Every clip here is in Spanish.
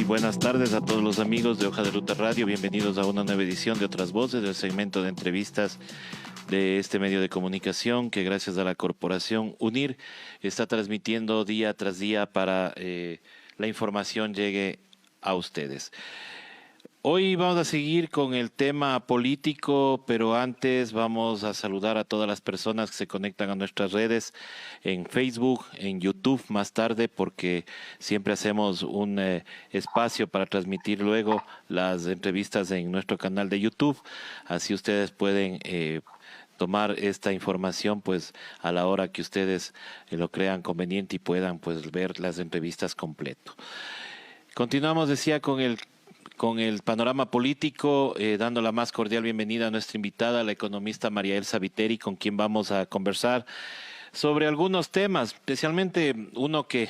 buenas tardes a todos los amigos de Hoja de Ruta Radio. Bienvenidos a una nueva edición de Otras Voces, del segmento de entrevistas de este medio de comunicación que gracias a la corporación UNIR está transmitiendo día tras día para la información llegue a ustedes. Hoy vamos a seguir con el tema político, pero antes vamos a saludar a todas las personas que se conectan a nuestras redes en Facebook, en YouTube más tarde, porque siempre hacemos un espacio para transmitir luego las entrevistas en nuestro canal de YouTube. Así ustedes pueden tomar esta información pues a la hora que ustedes lo crean conveniente y puedan pues ver las entrevistas completo. Continuamos, decía, con el panorama político, dando la más cordial bienvenida a nuestra invitada, la economista María Elsa Viteri, con quien vamos a conversar sobre algunos temas, especialmente uno que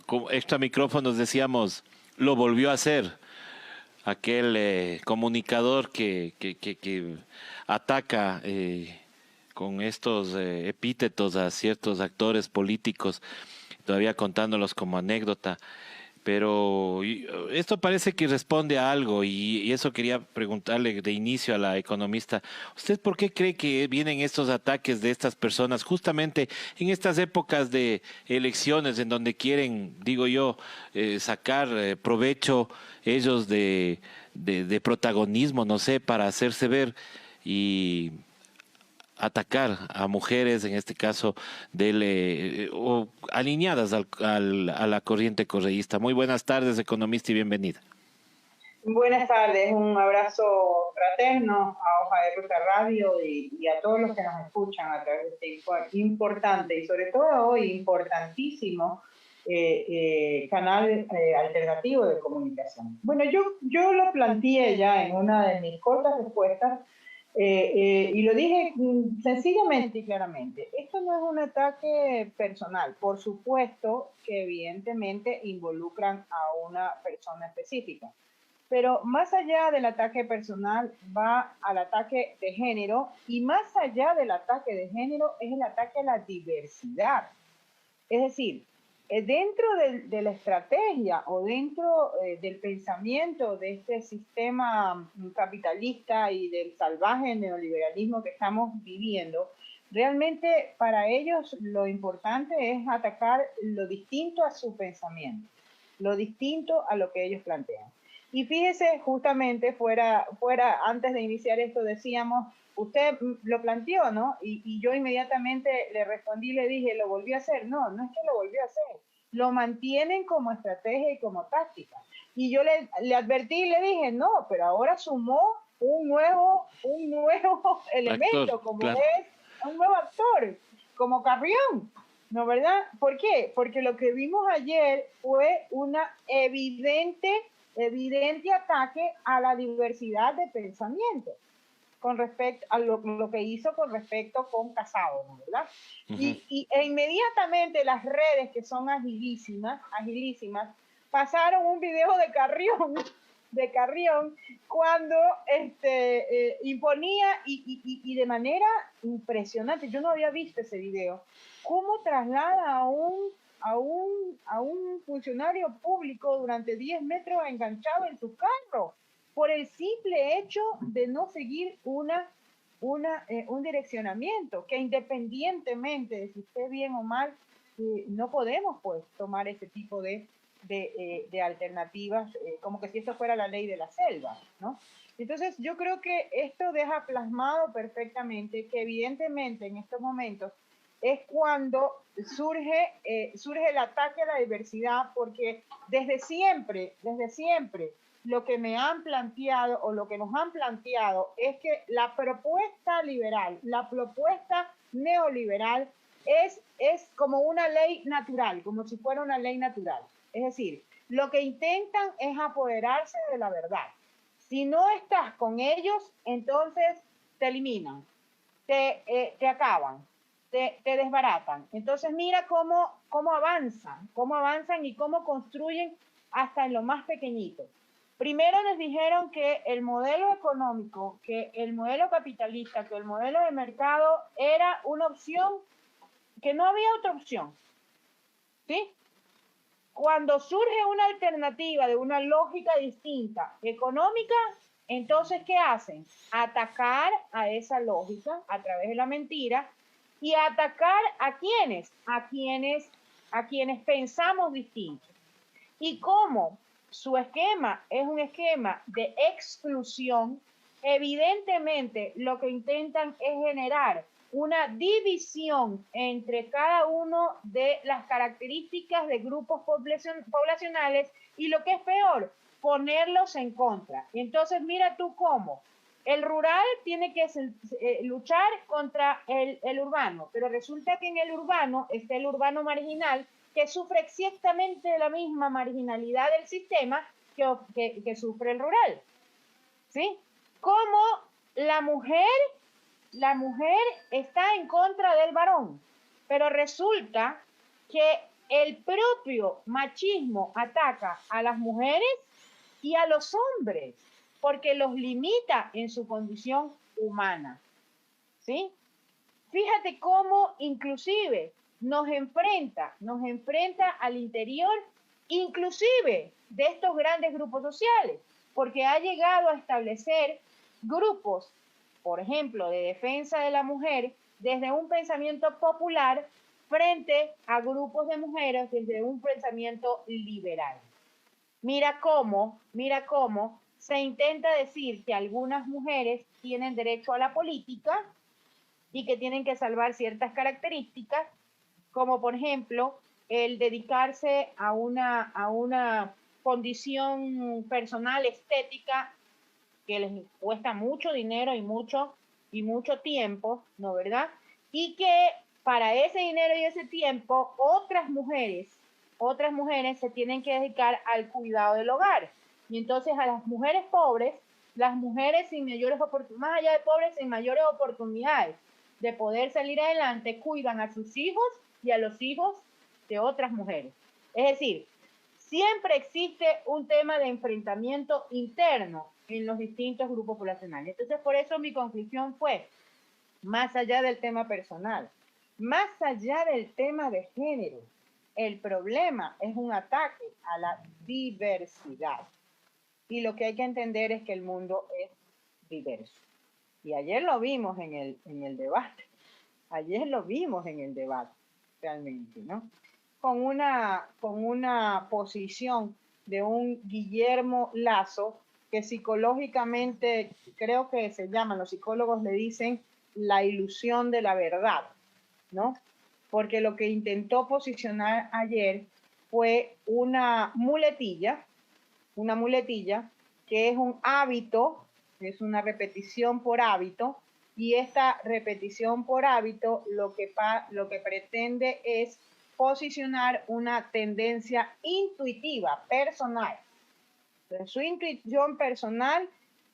con extra micrófonos decíamos, lo volvió a hacer, aquel comunicador que ataca con estos epítetos a ciertos actores políticos, todavía contándolos como anécdota. Pero esto parece que responde a algo y eso quería preguntarle de inicio a la economista. ¿Usted por qué cree que vienen estos ataques de estas personas justamente en estas épocas de elecciones en donde quieren, digo yo, sacar provecho ellos de protagonismo, no sé, para hacerse ver y atacar a mujeres, en este caso, o alineadas a la corriente correísta? Muy buenas tardes, economista, y bienvenida. Buenas tardes, un abrazo fraterno a Hoja de Ruta Radio y a todos los que nos escuchan a través de este importante y sobre todo hoy importantísimo canal alternativo de comunicación. Bueno, yo lo planteé ya en una de mis cortas respuestas y lo dije sencillamente y claramente. Esto no es un ataque personal. Por supuesto que evidentemente involucran a una persona específica. Pero más allá del ataque personal va al ataque de género y más allá del ataque de género es el ataque a la diversidad. Es decir, dentro de la estrategia o dentro del pensamiento de este sistema capitalista y del salvaje neoliberalismo que estamos viviendo, realmente para ellos lo importante es atacar lo distinto a su pensamiento, lo distinto a lo que ellos plantean. Y fíjese, justamente fuera antes de iniciar esto decíamos, usted lo planteó, ¿no? Y yo inmediatamente le respondí, le dije, ¿lo volvió a hacer? No, no es que lo volvió a hacer. Lo mantienen como estrategia y como táctica. Y yo le advertí y le dije, no, pero ahora sumó un nuevo elemento, como claro, es un nuevo actor, como Carrión, ¿no, verdad? ¿Por qué? Porque lo que vimos ayer fue una evidente ataque a la diversidad de pensamiento con respecto a lo que hizo con respecto con Casado, ¿verdad? Uh-huh. E inmediatamente las redes, que son agilísimas, pasaron un video de Carrión cuando imponía y de manera impresionante, yo no había visto ese video, cómo traslada a un funcionario público durante 10 metros enganchado en su carro por el simple hecho de no seguir un direccionamiento, que independientemente de si esté bien o mal, no podemos pues tomar ese tipo de alternativas, como que si esto fuera la ley de la selva, ¿no? Entonces yo creo que esto deja plasmado perfectamente que evidentemente en estos momentos es cuando surge el ataque a la diversidad, porque desde siempre, lo que me han planteado o lo que nos han planteado es que la propuesta liberal, la propuesta neoliberal es como una ley natural, como si fuera una ley natural. Es decir, lo que intentan es apoderarse de la verdad. Si no estás con ellos, entonces te eliminan, te acaban, te desbaratan. Entonces mira cómo avanzan y cómo construyen hasta en lo más pequeñito. Primero nos dijeron que el modelo económico, que el modelo capitalista, que el modelo de mercado era una opción, que no había otra opción, ¿sí? Cuando surge una alternativa de una lógica distinta económica, entonces, ¿qué hacen? Atacar a esa lógica a través de la mentira y atacar a quienes, a quienes pensamos distinto. Y como su esquema es un esquema de exclusión, evidentemente lo que intentan es generar una división entre cada uno de las características de grupos poblacionales y lo que es peor, ponerlos en contra. Entonces, mira tú cómo. El rural tiene que luchar contra el urbano, pero resulta que en el urbano está el urbano marginal que sufre exactamente la misma marginalidad del sistema que sufre el rural. ¿Sí? Como la mujer está en contra del varón, pero resulta que el propio machismo ataca a las mujeres y a los hombres, porque los limita en su condición humana. ¿Sí? Fíjate cómo inclusive nos enfrenta al interior, inclusive de estos grandes grupos sociales, porque ha llegado a establecer grupos, por ejemplo, de defensa de la mujer desde un pensamiento popular frente a grupos de mujeres desde un pensamiento liberal. Mira cómo se intenta decir que algunas mujeres tienen derecho a la política y que tienen que salvar ciertas características, como por ejemplo el dedicarse a una condición personal estética que les cuesta mucho dinero y mucho tiempo, ¿no verdad? Y que para ese dinero y ese tiempo otras mujeres se tienen que dedicar al cuidado del hogar. Y entonces a las mujeres pobres, las mujeres sin mayores oportunidades, más allá de pobres, sin mayores oportunidades de poder salir adelante, cuidan a sus hijos y a los hijos de otras mujeres. Es decir, siempre existe un tema de enfrentamiento interno en los distintos grupos poblacionales. Entonces, por eso mi conclusión fue, más allá del tema personal, más allá del tema de género, el problema es un ataque a la diversidad. Y lo que hay que entender es que el mundo es diverso. Y ayer lo vimos en el debate. Ayer lo vimos en el debate, realmente, ¿no? Con una posición de un Guillermo Lasso que psicológicamente, creo que se llama, los psicólogos le dicen la ilusión de la verdad, ¿no? Porque lo que intentó posicionar ayer fue una muletilla que es un hábito, es una repetición por hábito, y esta repetición por hábito lo que pretende es posicionar una tendencia intuitiva, personal. Entonces, su intuición personal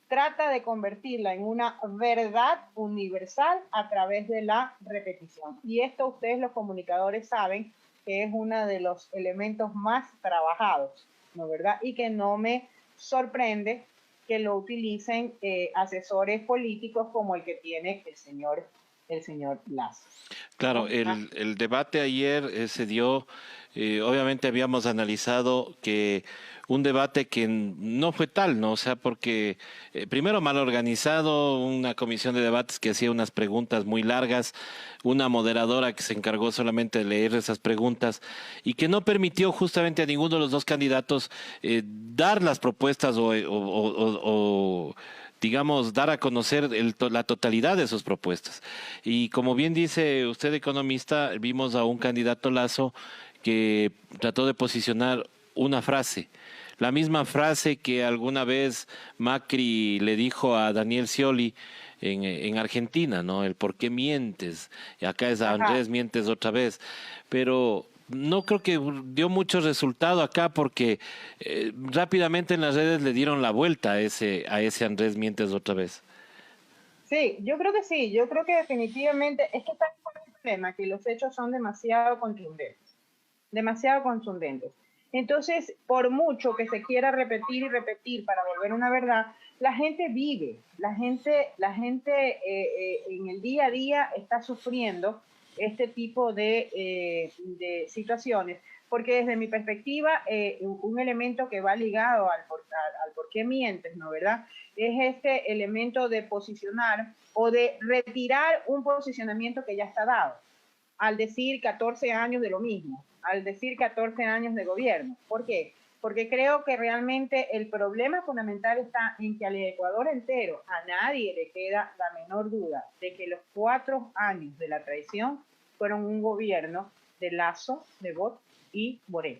trata de convertirla en una verdad universal a través de la repetición. Y esto ustedes los comunicadores saben que es uno de los elementos más trabajados, ¿no verdad? Y que no me sorprende que lo utilicen asesores políticos como el que tiene el señor Lasso. Claro, el debate ayer se dio, obviamente habíamos analizado que un debate que no fue tal, ¿no? O sea, porque primero mal organizado, una comisión de debates que hacía unas preguntas muy largas, una moderadora que se encargó solamente de leer esas preguntas y que no permitió justamente a ninguno de los dos candidatos dar las propuestas o digamos, dar a conocer la totalidad de sus propuestas. Y como bien dice usted, economista, vimos a un candidato Lasso que trató de posicionar una frase, la misma frase que alguna vez Macri le dijo a Daniel Scioli en Argentina, ¿no? El por qué mientes. Y acá es Andrés, mientes otra vez. Pero no creo que dio mucho resultado acá porque rápidamente en las redes le dieron la vuelta a ese Andrés mientes otra vez. Sí, yo creo que sí, yo creo que definitivamente es que está el problema, que los hechos son demasiado contundentes. Entonces, por mucho que se quiera repetir y repetir para volver una verdad, la gente vive, la gente en el día a día está sufriendo este tipo de situaciones, porque desde mi perspectiva, un elemento que va ligado al por qué mientes, ¿no? ¿Verdad? Es este elemento de posicionar o de retirar un posicionamiento que ya está dado, al decir 14 años de lo mismo, al decir 14 años de gobierno. ¿Por qué? Porque creo que realmente el problema fundamental está en que al Ecuador entero a nadie le queda la menor duda de que los 4 años de la traición fueron un gobierno de Lasso, de Bot y Borel,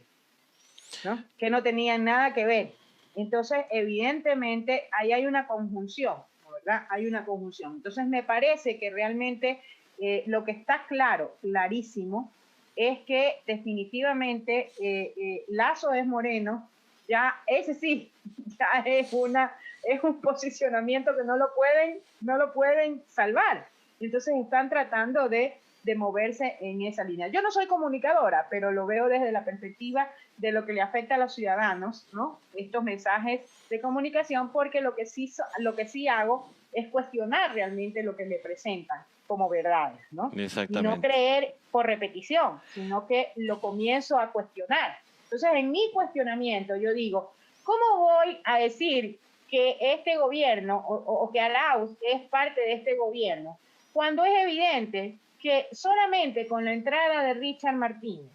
¿no? Que no tenían nada que ver. Entonces, evidentemente, ahí hay una conjunción, ¿verdad? Hay una conjunción. Entonces, me parece que realmente lo que está claro, clarísimo, es que definitivamente Lasso es moreno, ya ese sí, ya es un posicionamiento que no lo pueden salvar. Entonces están tratando de moverse en esa línea. Yo no soy comunicadora, pero lo veo desde la perspectiva de lo que le afecta a los ciudadanos, ¿no? Estos mensajes de comunicación, porque lo que sí hago es cuestionar realmente lo que me presentan como verdades, ¿no? Exactamente. Y no creer por repetición, sino que lo comienzo a cuestionar. Entonces, en mi cuestionamiento, yo digo, ¿cómo voy a decir que este gobierno o que Arauz es parte de este gobierno cuando es evidente que solamente con la entrada de Richard Martínez,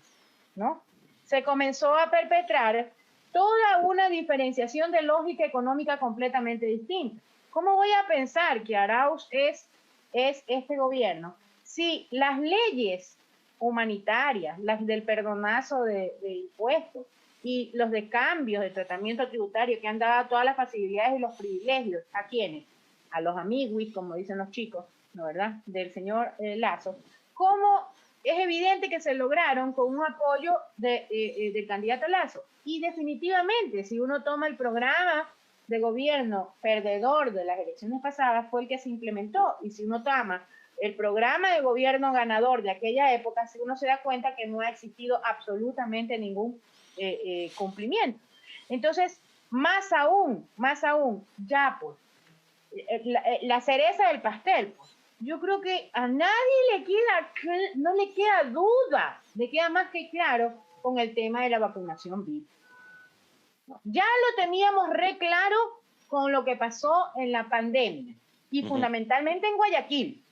¿no?, se comenzó a perpetrar toda una diferenciación de lógica económica completamente distinta? ¿Cómo voy a pensar que Arauz es este gobierno si las leyes humanitarias, las del perdonazo de impuestos y los de cambios de tratamiento tributario que han dado todas las facilidades y los privilegios, ¿a quiénes? A los amiguis, como dicen los chicos, ¿no, verdad?, del señor Lasso. ¿Cómo es evidente que se lograron con un apoyo del candidato Lasso? Y definitivamente, si uno toma el programa de gobierno perdedor de las elecciones pasadas, fue el que se implementó. Y si uno toma el programa de gobierno ganador de aquella época, si uno se da cuenta que no ha existido absolutamente ningún cumplimiento. Entonces, más aún, ya pues, la cereza del pastel, pues, yo creo que a nadie no le queda duda, le queda más que claro con el tema de la vacunación VIP. Ya lo teníamos re claro con lo que pasó en la pandemia y fundamentalmente en Guayaquil,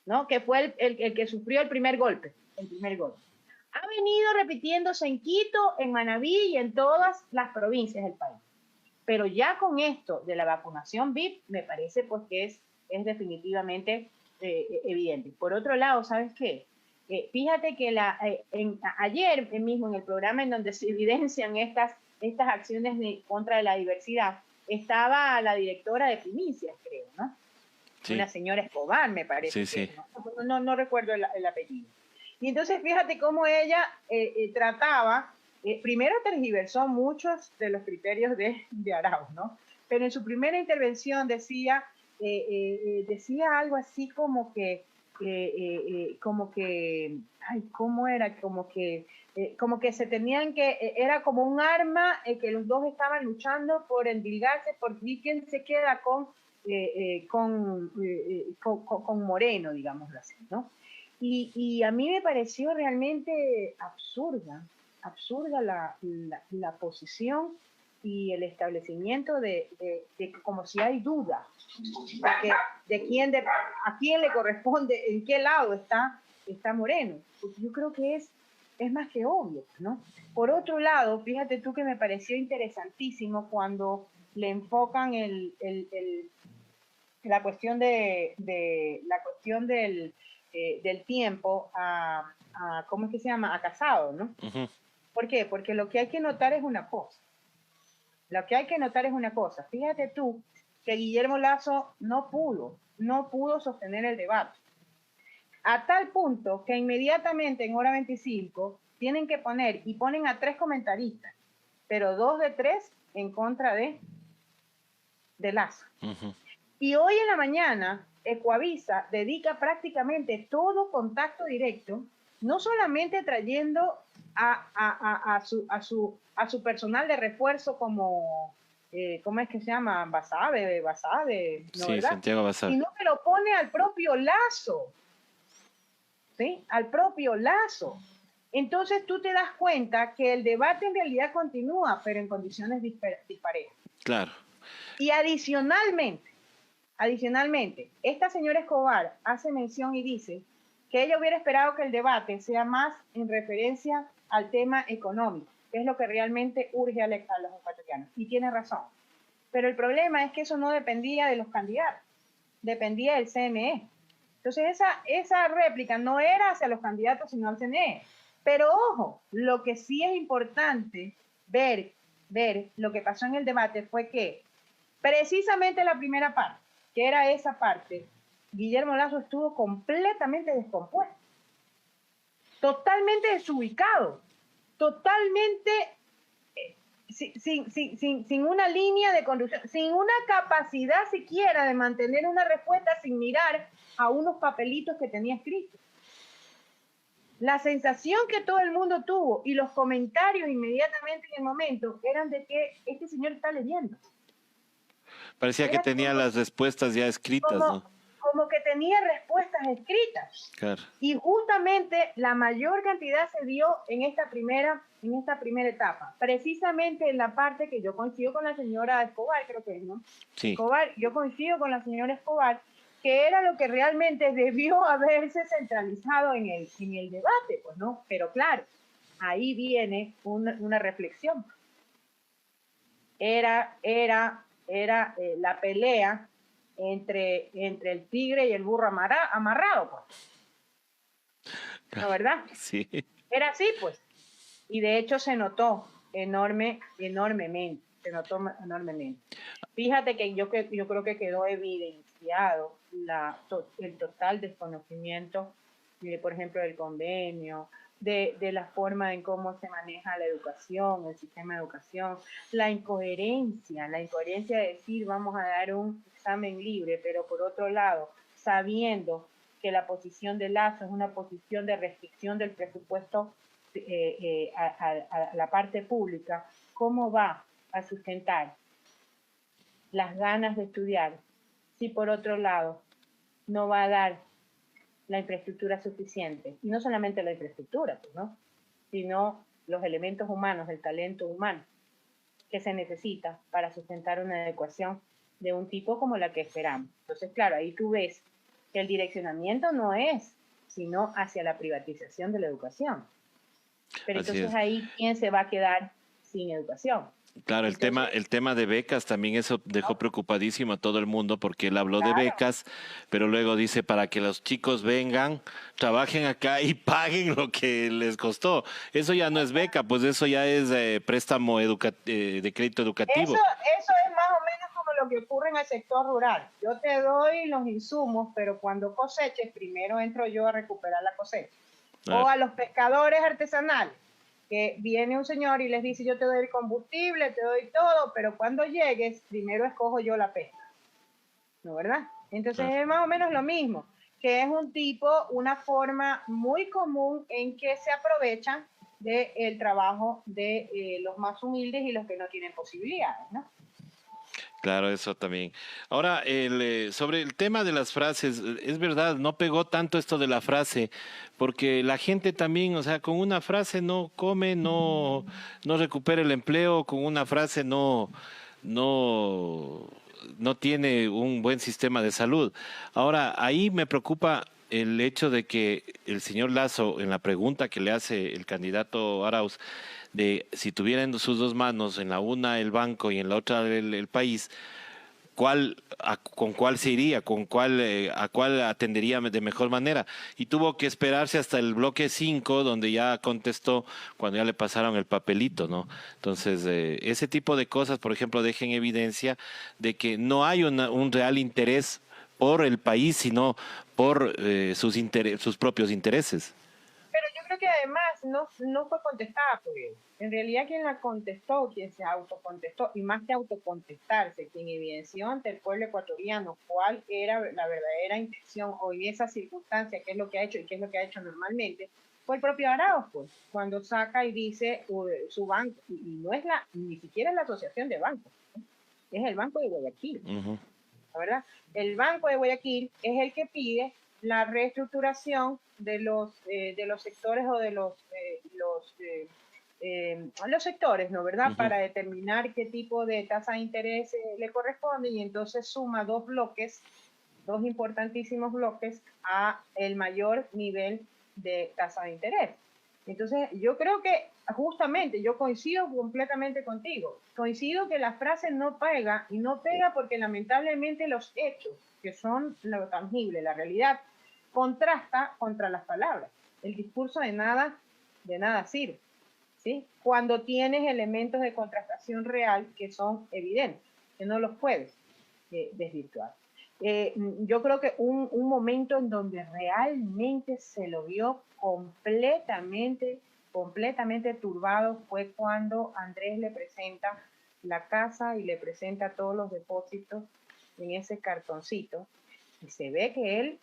¿no?, que fue el que sufrió el primer golpe. Ha venido repitiéndose en Quito, en Manabí y en todas las provincias del país. Pero ya con esto de la vacunación VIP, me parece pues que es definitivamente evidente. Por otro lado, ¿sabes qué? Fíjate que ayer mismo en el programa en donde se evidencian estas acciones contra la diversidad, estaba la directora de Primicias, creo, ¿no? Sí. Una señora Escobar, me parece. Sí, sí. No recuerdo el apellido. Y entonces fíjate cómo ella trataba, primero tergiversó muchos de los criterios de Arauz, ¿no? Pero en su primera intervención decía algo así como que, ay, ¿cómo era? Como que se tenían que, era como un arma que los dos estaban luchando por endilgarse, por quién se queda con Moreno, digámoslo así, ¿no? Y a mí me pareció realmente absurda la posición y el establecimiento de como si hay duda a quién le corresponde, en qué lado está Moreno. Porque yo creo que es más que obvio, ¿no? Por otro lado, fíjate tú que me pareció interesantísimo cuando le enfocan la cuestión del tiempo a ¿cómo es que se llama? A Casado, ¿no? Uh-huh. ¿Por qué? Porque lo que hay que notar es una cosa. Fíjate tú que Guillermo Lasso no pudo sostener el debate. A tal punto que inmediatamente en hora 25 tienen que ponen a 3 comentaristas, pero 2 de 3 en contra de Lasso. Uh-huh. Y hoy en la mañana, Ecuavisa dedica prácticamente todo contacto directo, no solamente trayendo a su personal de refuerzo como, ¿cómo es que se llama? Basabe, ¿no? Sí, ¿verdad? Santiago Basabe. Sino que lo pone al propio Lasso, ¿sí? Al propio Lasso. Entonces tú te das cuenta que el debate en realidad continúa, pero en condiciones disparejas. Claro. Y adicionalmente, esta señora Escobar hace mención y dice que ella hubiera esperado que el debate sea más en referencia al tema económico, que es lo que realmente urge a los ecuatorianos. Y tiene razón. Pero el problema es que eso no dependía de los candidatos, dependía del CNE. Entonces esa réplica no era hacia los candidatos, sino al CNE. Pero ojo, lo que sí es importante ver lo que pasó en el debate fue que precisamente la primera parte, que era esa parte, Guillermo Lasso estuvo completamente descompuesto, totalmente desubicado, totalmente sin una línea de conducción, sin una capacidad siquiera de mantener una respuesta sin mirar a unos papelitos que tenía escritos. La sensación que todo el mundo tuvo y los comentarios inmediatamente en el momento eran de que este señor está leyendo. Parecía que tenía las respuestas ya escritas, ¿no? Como que tenía respuestas escritas. Claro. Y justamente la mayor cantidad se dio en esta primera etapa, precisamente en la parte que yo coincido con la señora Escobar, creo que es, ¿no? Sí. Escobar, yo coincido con la señora Escobar, que era lo que realmente debió haberse centralizado en el debate, pues, ¿no? Pero claro, ahí viene una reflexión. Era la pelea entre el tigre y el burro amarrado, pues. ¿No, verdad? Sí. Era así, pues. Y de hecho se notó enormemente. Se notó enormemente. Fíjate que yo creo que quedó evidenciado el total desconocimiento, por ejemplo, del convenio, de la forma en cómo se maneja la educación, el sistema de educación, la incoherencia de decir vamos a dar un examen libre, pero por otro lado, sabiendo que la posición de Lasso es una posición de restricción del presupuesto a la parte pública, ¿cómo va a sustentar las ganas de estudiar si por otro lado no va a dar la infraestructura suficiente? Y no solamente la infraestructura, pues, ¿no? Sino los elementos humanos, el talento humano que se necesita para sustentar una adecuación de un tipo como la que esperamos. Entonces, claro, ahí tú ves que el direccionamiento no es sino hacia la privatización de la educación. Pero Así entonces es. ahí, ¿quién se va a quedar sin educación? Claro, Entonces, el tema de becas también eso dejó preocupadísimo a todo el mundo porque él habló de claro, becas, pero luego dice para que los chicos vengan, trabajen acá y paguen lo que les costó. Eso ya no es beca, pues eso ya es préstamo de crédito educativo. eso es más o menos como lo que ocurre en el sector rural. Yo te doy los insumos, pero cuando coseches, primero entro yo a recuperar la cosecha. O a los pescadores artesanales, que viene un señor y les dice, yo te doy el combustible, te doy todo, pero cuando llegues, primero escojo yo la pesca. ¿No, verdad? Entonces es más o menos lo mismo, que es una forma muy común en que se aprovechan del trabajo de los más humildes y los que no tienen posibilidades, ¿no? Claro, eso también. Ahora, sobre el tema de las frases, es verdad, no pegó tanto esto de la frase, porque la gente también, o sea, con una frase no come, no recupera el empleo, con una frase no, no tiene un buen sistema de salud. Ahora, ahí me preocupa el hecho de que el señor Lasso, en la pregunta que le hace el candidato Arauz, de si tuviera en sus dos manos, en la una el banco y en la otra el país, con cuál se iría, a cuál atendería de mejor manera. Y tuvo que esperarse hasta el bloque 5, donde ya contestó cuando ya le pasaron el papelito, ¿no? Entonces, ese tipo de cosas, por ejemplo, dejan evidencia de que no hay un real interés por el país, sino por sus propios intereses. Pero yo creo que además no fue contestada por él. En realidad quien la contestó, quien se autocontestó, y más que autocontestarse, quien evidenció ante el pueblo ecuatoriano cuál era la verdadera intención o en esa circunstancia, qué es lo que ha hecho y qué es lo que ha hecho normalmente, fue el propio Arauz, pues, cuando saca y dice su banco, y no es ni siquiera es la asociación de bancos, ¿no? Es el Banco de Guayaquil. Uh-huh. ¿Verdad? El Banco de Guayaquil es el que pide la reestructuración de los sectores o de los sectores, ¿no? ¿Verdad? Ujú. Para determinar qué tipo de tasa de interés le corresponde, y entonces suma dos bloques, dos importantísimos bloques a el mayor nivel de tasa de interés. Entonces, yo creo que justamente yo coincido completamente contigo. Coincido que la frase no pega, y no pega porque lamentablemente los hechos, que son lo tangible, la realidad, contrasta contra las palabras. El discurso de nada sirve, ¿sí? Cuando tienes elementos de contrastación real que son evidentes, que no los puedes desvirtuar. Yo creo que un momento en donde realmente se lo vio completamente turbado fue cuando Andrés le presenta la casa y le presenta todos los depósitos en ese cartoncito, y se ve que él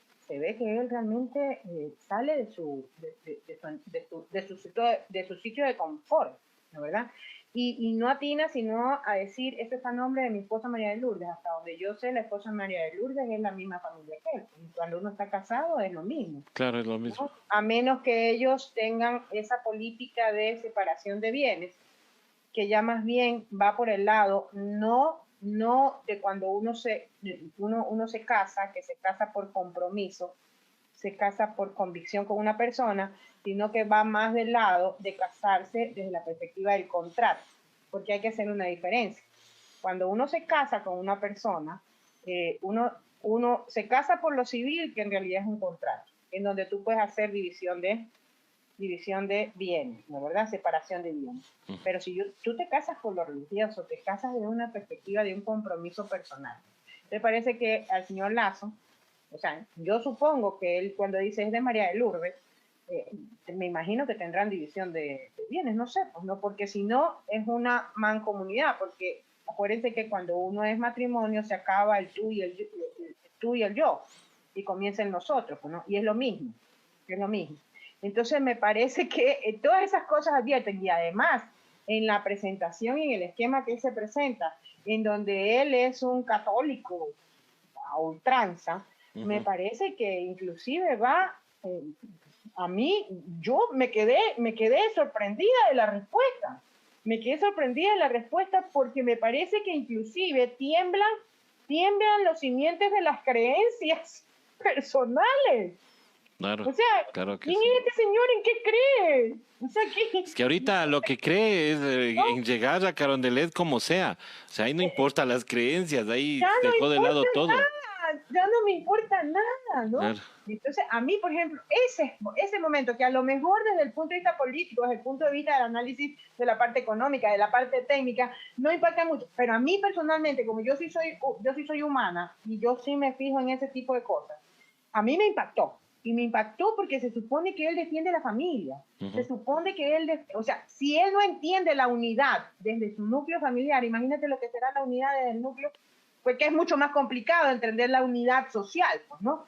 realmente sale de su sitio de confort, ¿no, verdad? Y no atina sino a decir, este es el nombre de mi esposa María de Lourdes. Hasta donde yo sé, la esposa María de Lourdes es la misma familia que él. Y cuando uno está casado es lo mismo, Claro, es lo mismo. ¿no? A menos que ellos tengan esa política de separación de bienes, que ya más bien va por el lado no de cuando uno se casa, que se casa por compromiso, se casa por convicción con una persona, sino que va más del lado de casarse desde la perspectiva del contrato, porque hay que hacer una diferencia. Cuando uno se casa con una persona, uno se casa por lo civil, que en realidad es un contrato, en donde tú puedes hacer división de bienes, ¿no, verdad? Separación de bienes. Pero si tú te casas por lo religioso, te casas desde una perspectiva de un compromiso personal. ¿Te parece que al señor Lazo, o sea, yo supongo que él cuando dice es de María de Lourdes, me imagino que tendrán división de bienes, no sé, pues no, porque si no es una mancomunidad, porque acuérdense que cuando uno es matrimonio se acaba el tú y el yo, y comienza el nosotros, pues, ¿no? Y es lo mismo. Entonces me parece que todas esas cosas advierten, y además en la presentación y en el esquema que él se presenta, en donde él es un católico a ultranza, me parece que inclusive va, a mí, yo me quedé sorprendida de la respuesta. Me quedé sorprendida de la respuesta porque me parece que inclusive tiemblan los simientes de las creencias personales. Claro, O sea, claro que ¿quién sí. es este señor? ¿En qué cree? O sea, Es que ahorita lo que cree es no, en llegar a Carondelet como sea. O sea, ahí no importa las creencias, ahí ya no dejó de lado importa todo. nada, ya no me importa nada, ¿no? Claro. Entonces, a mí, por ejemplo, ese momento que a lo mejor desde el punto de vista político, desde el punto de vista del análisis de la parte económica, de la parte técnica, no impacta mucho, pero a mí personalmente, como yo sí soy humana y yo sí me fijo en ese tipo de cosas, a mí me impactó. Y me impactó porque se supone que él defiende la familia. Se supone que o sea, si él no entiende la unidad desde su núcleo familiar, imagínate lo que será la unidad desde el núcleo, porque es mucho más complicado entender la unidad social, pues, ¿no?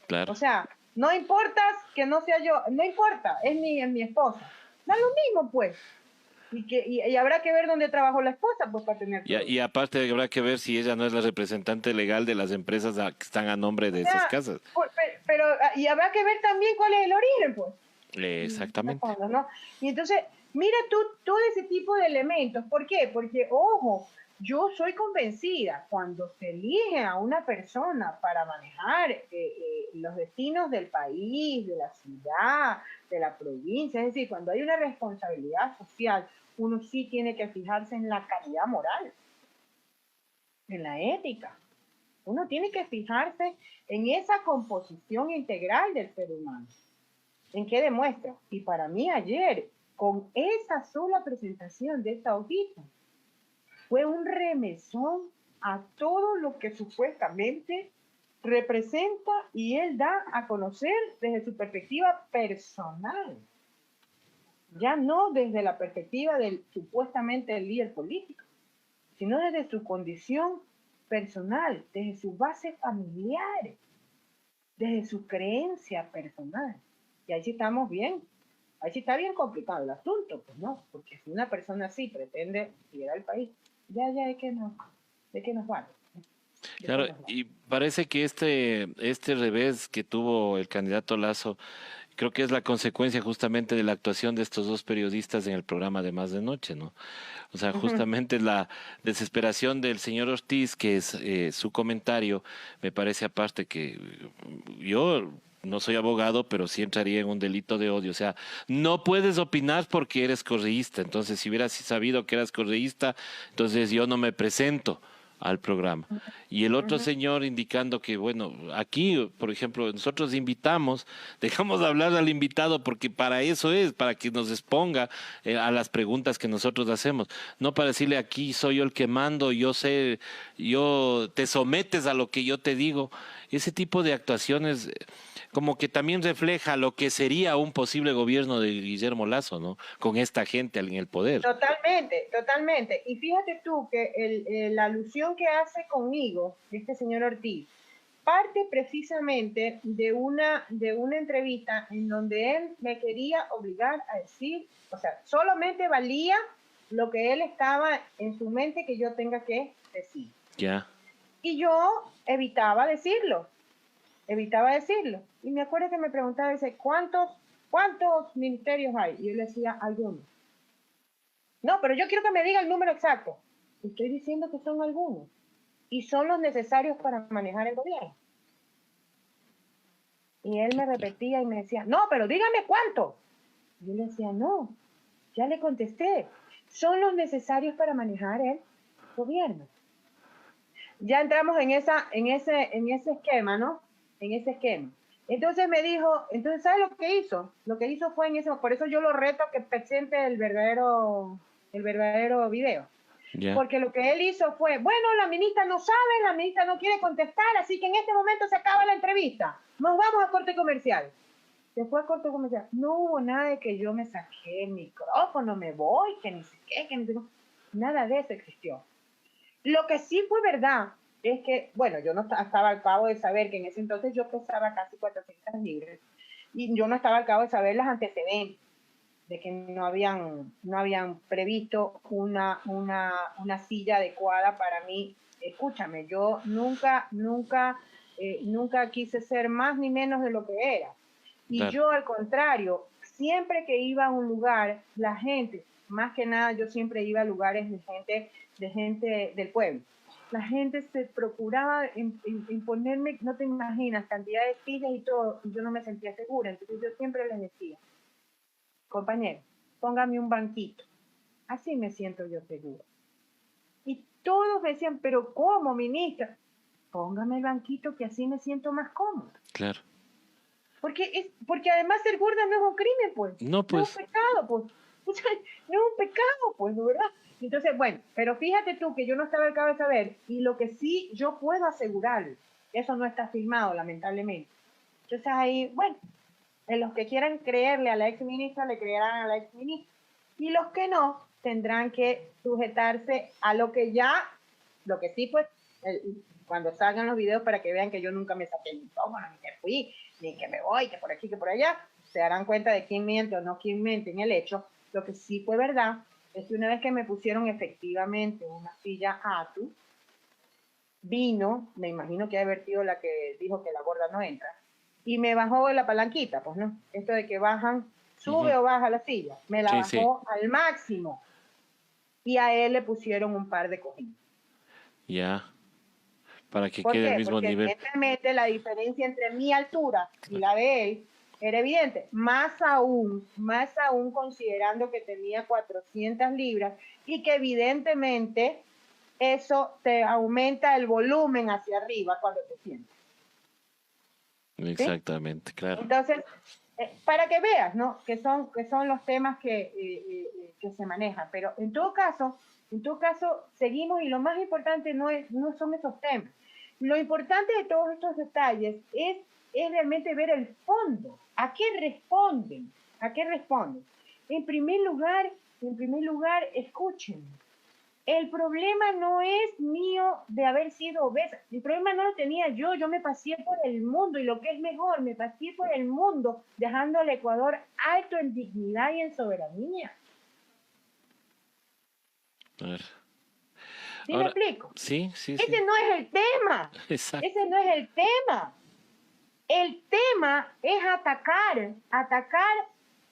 Claro. O sea, no importa que no sea yo, no importa, es mi esposa. Da lo mismo, pues. Y habrá que ver dónde trabajó la esposa, pues, para tener todo. Y aparte habrá que ver si ella no es la representante legal de las empresas que están a nombre de O esas sea, casas. pero, y habrá que ver también cuál es el origen, pues. Exactamente. ¿No? Y entonces, mira tú todo ese tipo de elementos. ¿Por qué? Porque, ojo, yo soy convencida, cuando se elige a una persona para manejar los destinos del país, de la ciudad, de la provincia, es decir, cuando hay una responsabilidad social, uno sí tiene que fijarse en la calidad moral, en la ética. Uno tiene que fijarse en esa composición integral del ser humano. ¿En qué demuestra? Y para mí ayer, con esa sola presentación de esta hojita, fue un remesón a todo lo que supuestamente representa y él da a conocer desde su perspectiva personal. Ya no desde la perspectiva del supuestamente el líder político, sino desde su condición personal, desde su base familiar, desde su creencia personal. Y ahí sí estamos bien. Ahí sí está bien complicado el asunto, pues no, porque si una persona así pretende liderar el país, ya, ¿de qué nos vale? Claro, Dejémoslo. y parece que este revés que tuvo el candidato Lazo, creo que es la consecuencia justamente de la actuación de estos dos periodistas en el programa de Más de Noche, ¿no? O sea, Ujú. justamente la desesperación del señor Ortiz, que es su comentario, me parece aparte que yo no soy abogado, pero sí entraría en un delito de odio. O sea, no puedes opinar porque eres correísta. Entonces, si hubieras sabido que eras correísta, entonces yo no me presento al programa. Y el otro Ujú. señor indicando que, bueno, aquí, por ejemplo, nosotros invitamos, dejamos de hablar al invitado porque para eso es, para que nos exponga a las preguntas que nosotros hacemos, no para decirle aquí soy yo el que mando, yo sé, yo te sometes a lo que yo te digo. Ese tipo de actuaciones como que también refleja lo que sería un posible gobierno de Guillermo Lazo, ¿no? Con esta gente en el poder. Totalmente, totalmente. Y fíjate tú que la alusión que hace conmigo este señor Ortiz parte precisamente de una entrevista en donde él me quería obligar a decir, o sea, solamente valía lo que él estaba en su mente que yo tenga que decir. Ya, Y yo evitaba decirlo. Y me acuerdo que me preguntaba, dice, ¿cuántos ministerios hay? Y yo le decía, algunos. No, pero yo quiero que me diga el número exacto. Estoy diciendo que son algunos. Y son los necesarios para manejar el gobierno. Y él qué me tal. repetía y me decía, no, pero dígame cuánto. Y yo le decía, no, ya le contesté. Son los necesarios para manejar el gobierno. Ya entramos en ese esquema, ¿no? En ese esquema. Entonces me dijo, entonces, ¿sabes lo que hizo? Lo que hizo fue en ese, por eso yo lo reto que presente el verdadero video. Ya, Porque lo que él hizo fue, bueno, la ministra no sabe, la ministra no quiere contestar, así que en este momento se acaba la entrevista. Nos vamos a corte comercial. Se fue a corte comercial. No hubo nada de que yo me saqué el micrófono, me voy, que ni sé qué, que ni sé qué. Nada de eso existió. Lo que sí fue verdad es que, bueno, yo no estaba al cabo de saber que en ese entonces yo pesaba casi 400 libras y yo no estaba al cabo de saber los antecedentes de que no habían previsto una silla adecuada para mí. Escúchame, yo nunca quise ser más ni menos de lo que era. Y claro. yo al contrario, siempre que iba a un lugar, la gente, más que nada yo siempre iba a lugares de gente del pueblo. La gente se procuraba imponerme, no te imaginas, cantidad de sillas y todo, y yo no me sentía segura. Entonces yo siempre les decía, compañero, póngame un banquito. Así me siento yo segura. Y todos me decían, pero ¿cómo, ministra? Póngame el banquito que así me siento más cómoda. Claro. Porque además ser gorda no es un crimen, pues. No, No es un pues, pecado, pues. O sea, no es un pecado, pues, ¿no? ¿Verdad? Entonces, bueno, pero fíjate tú que yo no estaba al cabo de saber, y lo que sí yo puedo asegurar, eso no está filmado, lamentablemente. Entonces ahí, bueno, en los que quieran creerle a la ex ministra, le creerán a la ex ministra. Y los que no, tendrán que sujetarse a lo que ya, lo que sí, pues, cuando salgan los videos para que vean que yo nunca me saqué el micrófono, ni que fui, ni que me voy, que por aquí, que por allá, se darán cuenta de quién miente o no quién miente en el hecho. Lo que sí fue verdad es que una vez que me pusieron efectivamente una silla ATU, vino, me imagino que ha haber sido la que dijo que la gorda no entra, y me bajó de la palanquita, pues no, esto de que bajan, sube ujú. o baja la silla, me la Sí, sí, bajó al máximo y a él le pusieron un par de cojines. ya, para que ¿Por quede al qué? mismo Porque nivel. evidentemente la diferencia entre mi altura y la de él era evidente, más aún considerando que tenía 400 libras y que evidentemente eso te aumenta el volumen hacia arriba cuando te sientes, ¿sí? Exactamente, claro. Entonces, para que veas, ¿no? Que son los temas que se manejan. Pero en todo caso, seguimos y lo más importante no son esos temas. Lo importante de todos estos detalles es realmente ver el fondo. ¿A qué responden? ¿A qué responden? En primer lugar, escuchen. El problema no es mío de haber sido obesa. El problema no lo tenía yo me pasé por el mundo y lo que es mejor, me pasé por el mundo dejando al Ecuador alto en dignidad y en soberanía. A ver. ¿Sí me explico? Sí, sí, sí. Ese no es el tema. Exacto. Ese no es el tema. El tema es atacar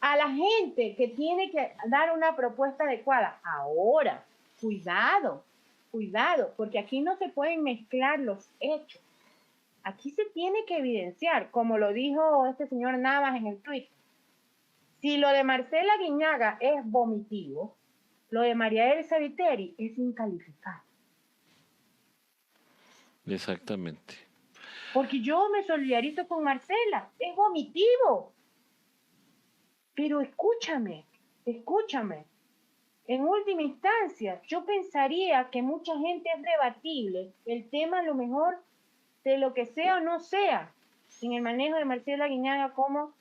a la gente que tiene que dar una propuesta adecuada. Ahora, cuidado, porque aquí no se pueden mezclar los hechos. Aquí se tiene que evidenciar, como lo dijo este señor Navas en el tweet. Si lo de Marcela Guiñaga es vomitivo, lo de María Elsa Viteri es incalificable. Exactamente. Porque yo me solidarizo con Marcela, es vomitivo. Pero escúchame. En última instancia, yo pensaría que mucha gente es debatible el tema a lo mejor de lo que sea o no sea en el manejo de Marcela Guiñaga como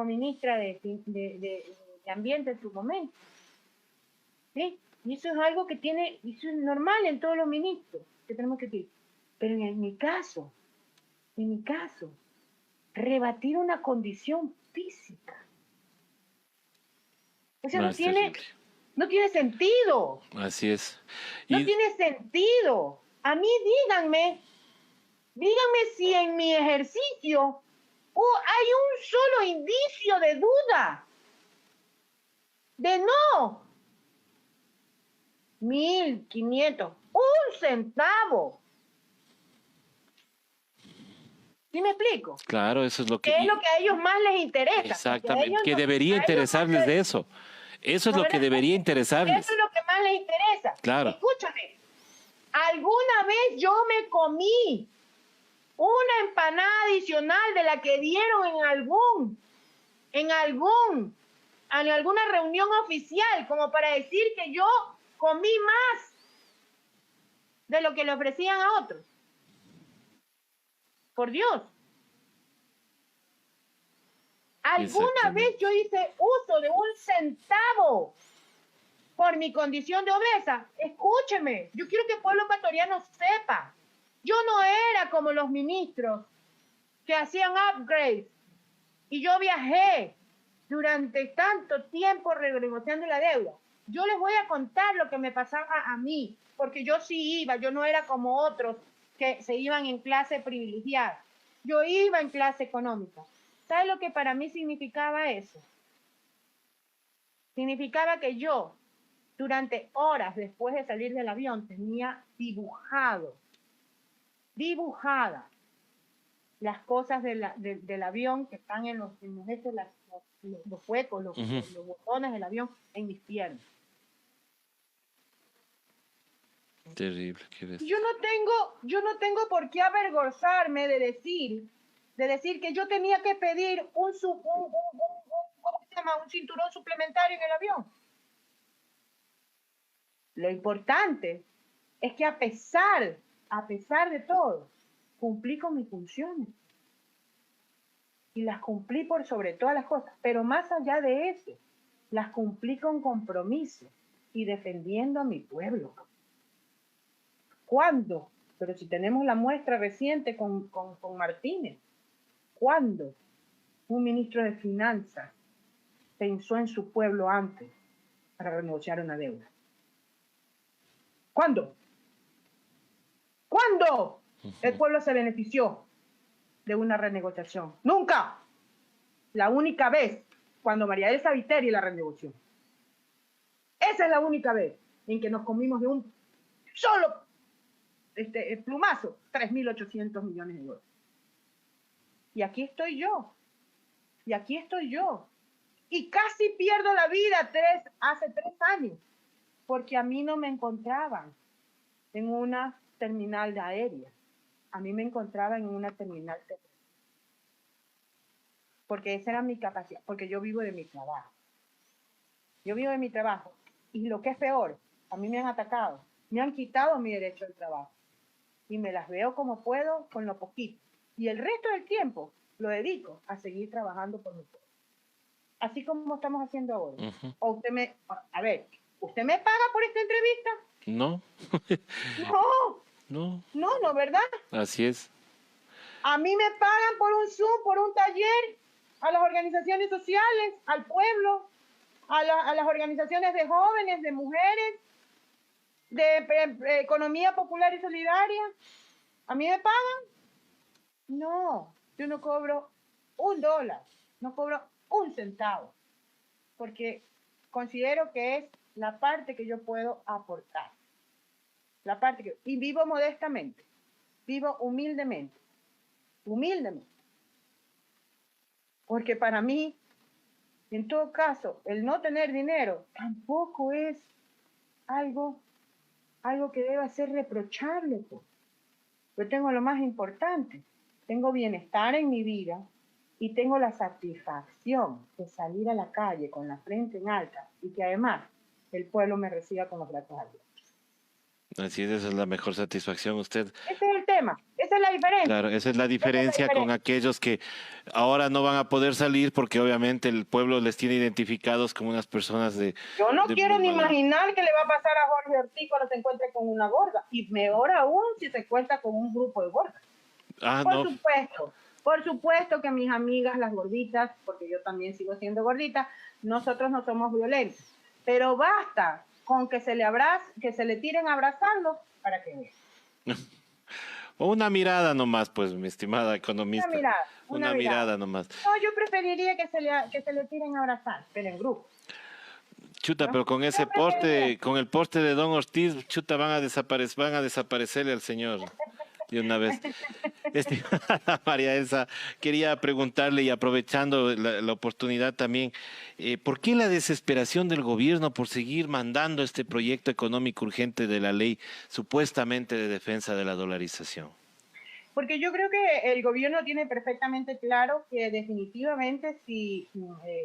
ministra de Ambiente en su momento. ¿Sí? Y eso es algo que eso es normal en todos los ministros que tenemos que decir. Pero en mi caso, rebatir una condición física. O sea, no tiene sentido. Así es. No tiene sentido. A mí díganme si en mi ejercicio hay un solo indicio de duda, de no. 1.500, un centavo. ¿Sí me explico? Claro, eso es lo que... Es lo que a ellos más les interesa. Exactamente, que debería interesarles de eso. Eso es lo que debería interesarles. Eso es lo que más les interesa. Claro. Escúchame, alguna vez yo me comí una empanada adicional de la que dieron en alguna reunión oficial, como para decir que yo comí más de lo que le ofrecían a otros. Por Dios. ¿Alguna vez yo hice uso de un centavo por mi condición de obesa? Escúcheme, yo quiero que el pueblo ecuatoriano sepa. Yo no era como los ministros que hacían upgrades. Y yo viajé durante tanto tiempo renegociando la deuda. Yo les voy a contar lo que me pasaba a mí, porque yo sí iba, yo no era como otros que se iban en clase privilegiada. Yo iba en clase económica. ¿Sabes lo que para mí significaba eso? Significaba que yo, durante horas después de salir del avión, tenía dibujadas las cosas del avión que están en los huecos, los botones del avión en mis piernas. Terrible, qué bestia. Yo no tengo por qué avergonzarme de decir que yo tenía que pedir un cinturón suplementario en el avión. Lo importante es que a pesar de todo, cumplí con mis funciones. Y las cumplí por sobre todas las cosas. Pero más allá de eso, las cumplí con compromiso y defendiendo a mi pueblo. ¿Cuándo? Pero si tenemos la muestra reciente con Martínez. ¿Cuándo un ministro de Finanzas pensó en su pueblo antes para renegociar una deuda? ¿Cuándo? ¿Cuándo el pueblo se benefició de una renegociación? ¡Nunca! La única vez cuando María Elsa Viteri la renegoció. Esa es la única vez en que nos comimos de un solo plumazo 3.800 millones de dólares. Y aquí estoy yo. Y casi pierdo la vida hace 3 años, porque a mí no me encontraban en una terminal aérea. A mí me encontraban en una terminal terrestre. Porque esa era mi capacidad, porque yo vivo de mi trabajo. Y lo que es peor, a mí me han atacado, me han quitado mi derecho al trabajo. Y me las veo como puedo, con lo poquito. Y el resto del tiempo lo dedico a seguir trabajando por mi pueblo. Así como estamos haciendo ahora. O ¿usted me paga por esta entrevista? No. No, ¿verdad? Así es. A mí me pagan por un Zoom, por un taller, a las organizaciones sociales, al pueblo, a las organizaciones de jóvenes, de mujeres. economía popular y solidaria, ¿a mí me pagan? No, yo no cobro $1, no cobro un centavo, porque considero que es la parte que yo puedo aportar, y vivo modestamente, vivo humildemente, porque para mí, en todo caso, el no tener dinero tampoco es algo que deba ser reprochable, pues. Yo tengo lo más importante, tengo bienestar en mi vida y tengo la satisfacción de salir a la calle con la frente en alta y que además el pueblo me reciba con los brazos abiertos. Así es, esa es la mejor satisfacción. Usted, Ese es el tema, esa es la diferencia. claro, esa es la diferencia con aquellos que ahora no van a poder salir porque obviamente el pueblo les tiene identificados como unas personas de... Yo no quiero ni mala... imaginar qué le va a pasar a Jorge Ortiz cuando se encuentre con una gorda, y mejor aún si se encuentra con un grupo de gordas. Por supuesto que mis amigas las gorditas, porque yo también sigo siendo gordita, nosotros no somos violentos, pero basta con que se le tiren abrazando para que vean. O una mirada nomás, pues, mi estimada economista. Una mirada nomás. No, yo preferiría que se le tiren a abrazar, pero en grupo. Chuta, ¿no? Pero con ese con el poste de Don Ortiz, chuta, van a desaparecerle al señor de una vez. María Elsa, quería preguntarle, y aprovechando la oportunidad también, ¿por qué la desesperación del gobierno por seguir mandando este proyecto económico urgente de la ley supuestamente de defensa de la dolarización? Porque yo creo que el gobierno tiene perfectamente claro que definitivamente si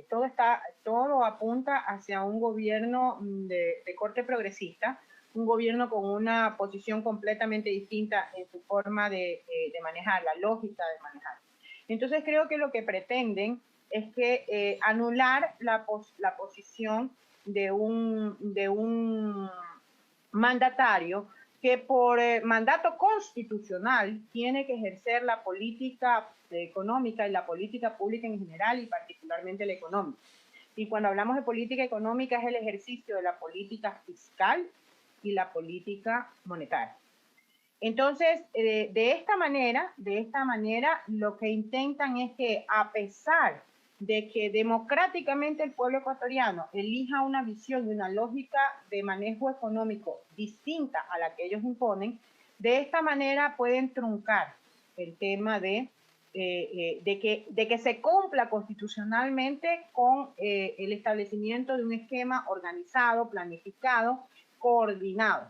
todo apunta hacia un gobierno de corte progresista, un gobierno con una posición completamente distinta en su forma de manejar, la lógica de manejar. Entonces creo que lo que pretenden es que anular la posición de un mandatario que por mandato constitucional tiene que ejercer la política económica y la política pública en general y particularmente la económica. Y cuando hablamos de política económica es el ejercicio de la política fiscal y la política monetaria. Entonces, de esta manera, lo que intentan es que a pesar de que democráticamente el pueblo ecuatoriano elija una visión y una lógica de manejo económico distinta a la que ellos imponen, de esta manera pueden truncar el tema de que se cumpla constitucionalmente con el establecimiento de un esquema organizado, planificado, coordinado.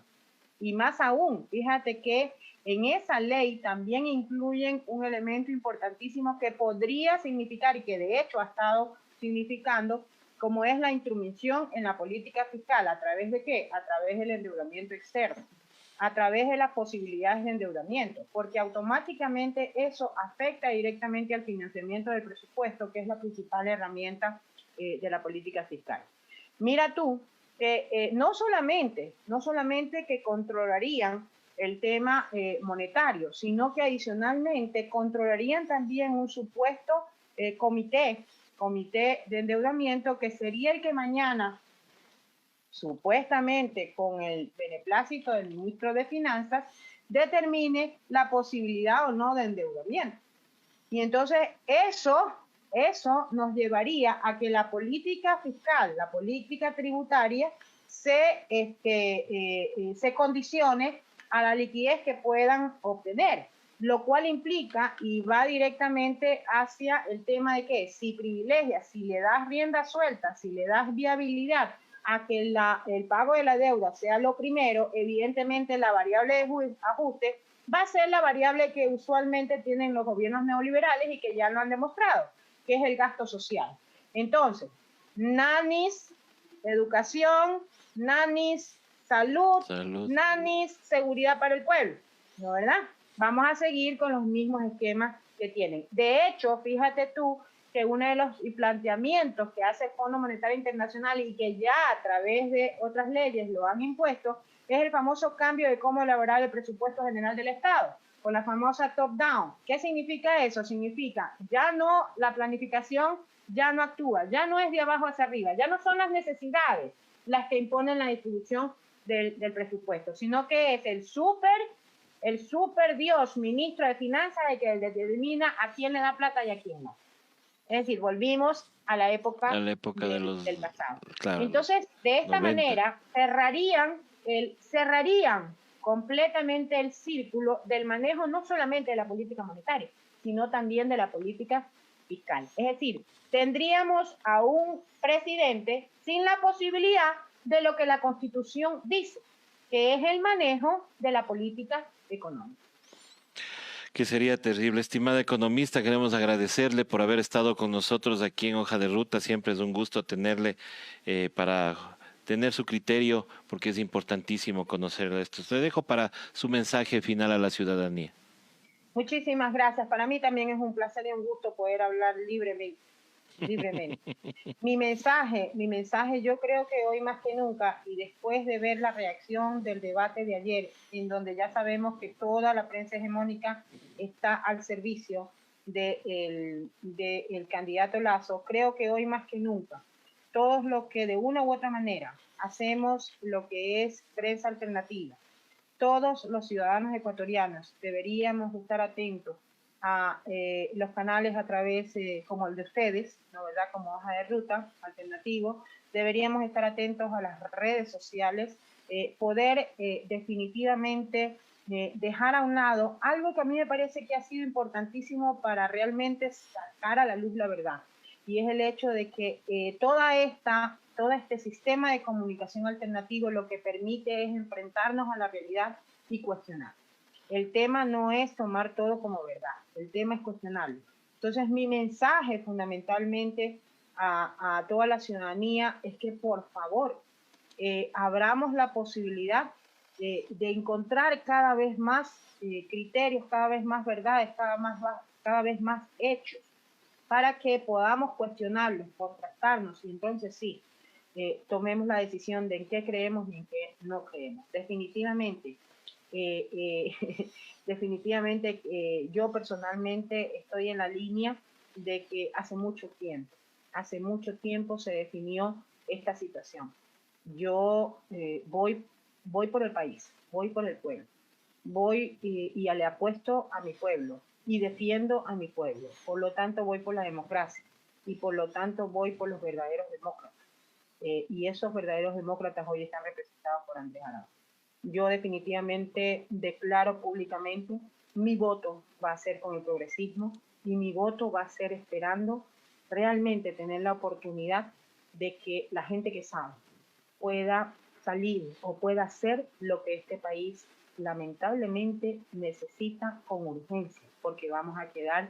Y más aún, fíjate que en esa ley también incluyen un elemento importantísimo que podría significar y que de hecho ha estado significando, como es la intromisión en la política fiscal. ¿A través de qué? A través del endeudamiento externo, a través de las posibilidades de endeudamiento, porque automáticamente eso afecta directamente al financiamiento del presupuesto, que es la principal herramienta de la política fiscal. Mira tú, no solamente que controlarían el tema monetario, sino que adicionalmente controlarían también un supuesto comité de endeudamiento que sería el que mañana, supuestamente con el beneplácito del ministro de Finanzas, determine la posibilidad o no de endeudamiento. Y entonces eso nos llevaría a que la política fiscal, la política tributaria, se condicione a la liquidez que puedan obtener, lo cual implica y va directamente hacia el tema de que si privilegias, si le das rienda suelta, si le das viabilidad a que el pago de la deuda sea lo primero, evidentemente la variable de ajuste va a ser la variable que usualmente tienen los gobiernos neoliberales y que ya lo han demostrado, que es el gasto social. Entonces, nanis, educación, nanis, salud, nanis, seguridad para el pueblo, ¿no, verdad? Vamos a seguir con los mismos esquemas que tienen. De hecho, fíjate tú que uno de los planteamientos que hace el Fondo Monetario Internacional y que ya a través de otras leyes lo han impuesto es el famoso cambio de cómo elaborar el presupuesto general del Estado, con la famosa top-down. ¿Qué significa eso? Significa ya no, la planificación ya no actúa, ya no es de abajo hacia arriba, ya no son las necesidades las que imponen la distribución del presupuesto, sino que es el super Dios, ministro de Finanzas, el que determina a quién le da plata y a quién no. Es decir, volvimos a la época del pasado. Claro, entonces, de esta 90. manera, cerrarían completamente el círculo del manejo no solamente de la política monetaria, sino también de la política fiscal. Es decir, tendríamos a un presidente sin la posibilidad de lo que la Constitución dice, que es el manejo de la política económica. Que sería terrible. Estimada economista, queremos agradecerle por haber estado con nosotros aquí en Hoja de Ruta. Siempre es un gusto tenerle para tener su criterio, porque es importantísimo conocer esto. Le dejo para su mensaje final a la ciudadanía. Muchísimas gracias. Para mí también es un placer y un gusto poder hablar libremente. Mi mensaje, yo creo que hoy más que nunca, y después de ver la reacción del debate de ayer, en donde ya sabemos que toda la prensa hegemónica está al servicio del candidato Lasso, creo que hoy más que nunca, todos los que de una u otra manera hacemos lo que es prensa alternativa, todos los ciudadanos ecuatorianos deberíamos estar atentos a los canales a través como el de ustedes, ¿no, verdad? Como Hoja de Ruta Alternativo, deberíamos estar atentos a las redes sociales, poder definitivamente dejar a un lado algo que a mí me parece que ha sido importantísimo para realmente sacar a la luz la verdad, y es el hecho de que todo este sistema de comunicación alternativo lo que permite es enfrentarnos a la realidad y cuestionar. El tema no es tomar todo como verdad, el tema es cuestionarlo. Entonces, mi mensaje fundamentalmente a toda la ciudadanía es que, por favor, abramos la posibilidad de encontrar cada vez más criterios, cada vez más verdades, cada vez más hechos, para que podamos cuestionarlos, contrastarnos, y entonces sí, tomemos la decisión de en qué creemos y en qué no creemos. Definitivamente yo personalmente estoy en la línea de que hace mucho tiempo se definió esta situación. Yo voy por el país, voy por el pueblo, voy y le apuesto a mi pueblo y defiendo a mi pueblo. Por lo tanto, voy por la democracia y por lo tanto voy por los verdaderos demócratas. Y esos verdaderos demócratas hoy están representados por Andrés Arauz. Yo definitivamente declaro públicamente, mi voto va a ser con el progresismo y mi voto va a ser esperando realmente tener la oportunidad de que la gente que sabe pueda salir o pueda hacer lo que este país lamentablemente necesita con urgencia, porque vamos a quedar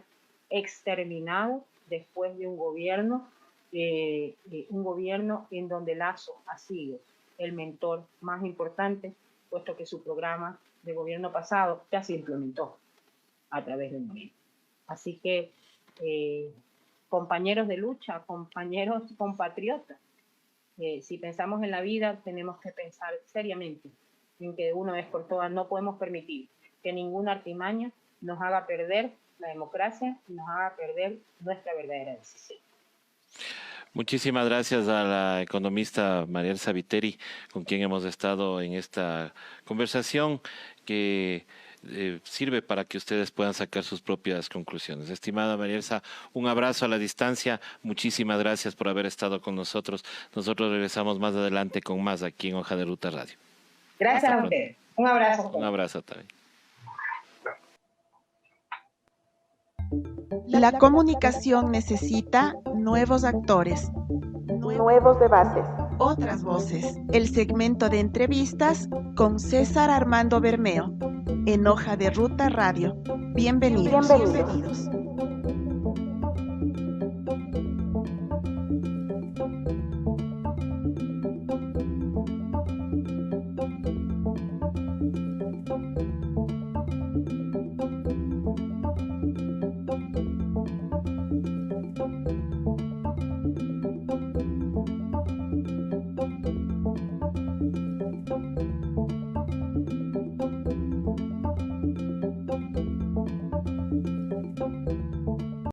exterminados después de un gobierno en donde Lasso ha sido el mentor más importante, puesto que su programa de gobierno pasado ya se implementó a través del gobierno. Así que, compañeros de lucha, compañeros compatriotas, si pensamos en la vida, tenemos que pensar seriamente en que de una vez por todas no podemos permitir que ninguna artimaña nos haga perder la democracia y nos haga perder nuestra verdadera decisión. Muchísimas gracias a la economista Marielsa Viteri, con quien hemos estado en esta conversación que sirve para que ustedes puedan sacar sus propias conclusiones. Estimada Marielsa, un abrazo a la distancia. Muchísimas gracias por haber estado con nosotros. Nosotros regresamos más adelante con más aquí en Hoja de Ruta Radio. Gracias a usted. Un abrazo. Un abrazo también. La comunicación necesita nuevos actores, nuevos debates, otras voces. El segmento de entrevistas con César Armando Bermeo en Hoja de Ruta Radio. Bienvenidos.